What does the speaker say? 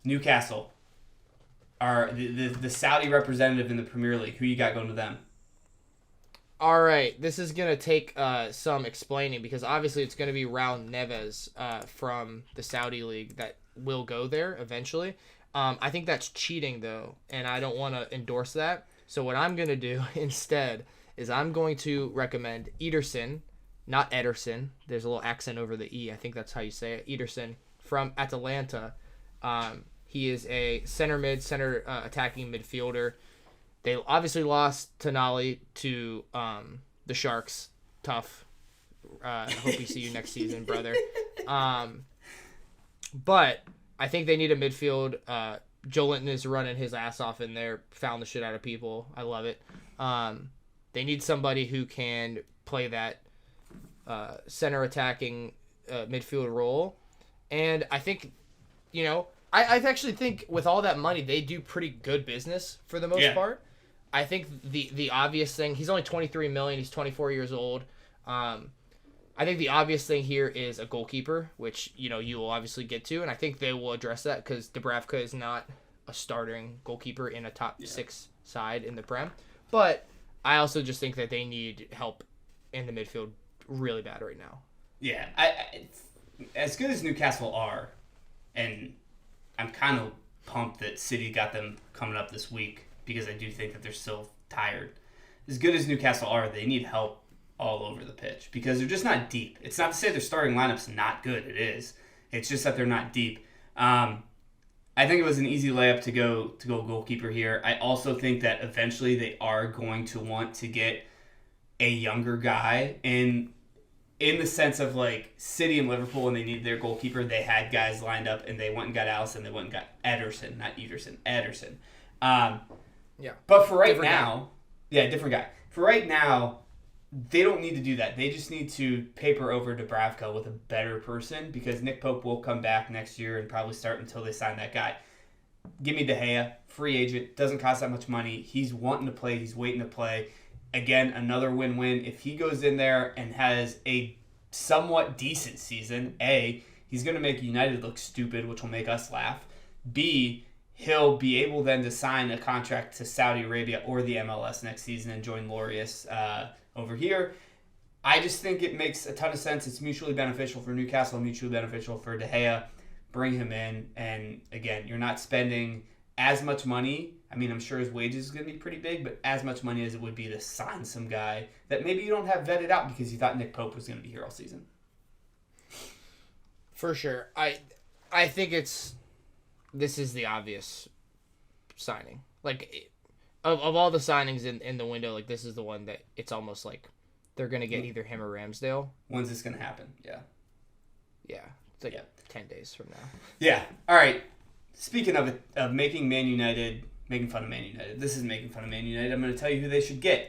Newcastle are the Saudi representative in the Premier League. Who you got going to them? All right, this is going to take some explaining because obviously it's going to be Raul Neves from the Saudi League that will go there eventually. I think that's cheating, though, and I don't want to endorse that. So what I'm going to do instead is I'm going to recommend Ederson, not Ederson. There's a little accent over the E. I think that's how you say it. Ederson from Atalanta. He is a center attacking midfielder. They obviously lost Tonali to the Sharks. Tough. Hope we see you next season, brother. But I think they need a midfield. Joelinton is running his ass off in there, fouling the shit out of people. I love it. They need somebody who can play that center attacking midfield role. And I think, I actually think with all that money, they do pretty good business for the most part. I think the obvious thing, he's only $23 million. He's 24 years old. I think the obvious thing here is a goalkeeper, which, you will obviously get to. And I think they will address that because Dubravka is not a starting goalkeeper in a top 6 side in the Prem. But I also just think that they need help in the midfield really bad right now. Yeah. As good as Newcastle are, and I'm kind of pumped that City got them coming up this week because I do think that they're still tired. As good as Newcastle are, they need help all over the pitch because they're just not deep. It's not to say their starting lineup's not good. It is. It's just that they're not deep. I think it was an easy layup to go goalkeeper here. I also think that eventually they are going to want to get a younger guy in the sense of like City and Liverpool when they needed their goalkeeper, they had guys lined up and they went and got Alisson. They went and got Ederson, not Ederson, Ederson. But for right now, different guy. For right now, they don't need to do that. They just need to paper over Dubravka with a better person because Nick Pope will come back next year and probably start until they sign that guy. Give me De Gea, free agent, doesn't cost that much money. He's wanting to play. He's waiting to play. Again, another win-win. If he goes in there and has a somewhat decent season, A, he's going to make United look stupid, which will make us laugh. B, he'll be able then to sign a contract to Saudi Arabia or the MLS next season and join Laureus over here. I just think it makes a ton of sense. It's mutually beneficial for Newcastle, mutually beneficial for De Gea. Bring him in, and again, you're not spending as much money. I mean, I'm sure his wages is going to be pretty big, but as much money as it would be to sign some guy that maybe you don't have vetted out because you thought Nick Pope was going to be here all season. For sure. I think this is the obvious signing. Like, of all the signings in the window, like, this is the one that it's almost like they're going to get either him or Ramsdale. When's this going to happen? Yeah. Yeah. It's like 10 days from now. Yeah. All right. Speaking of making fun of Man United, this is making fun of Man United. I'm going to tell you who they should get.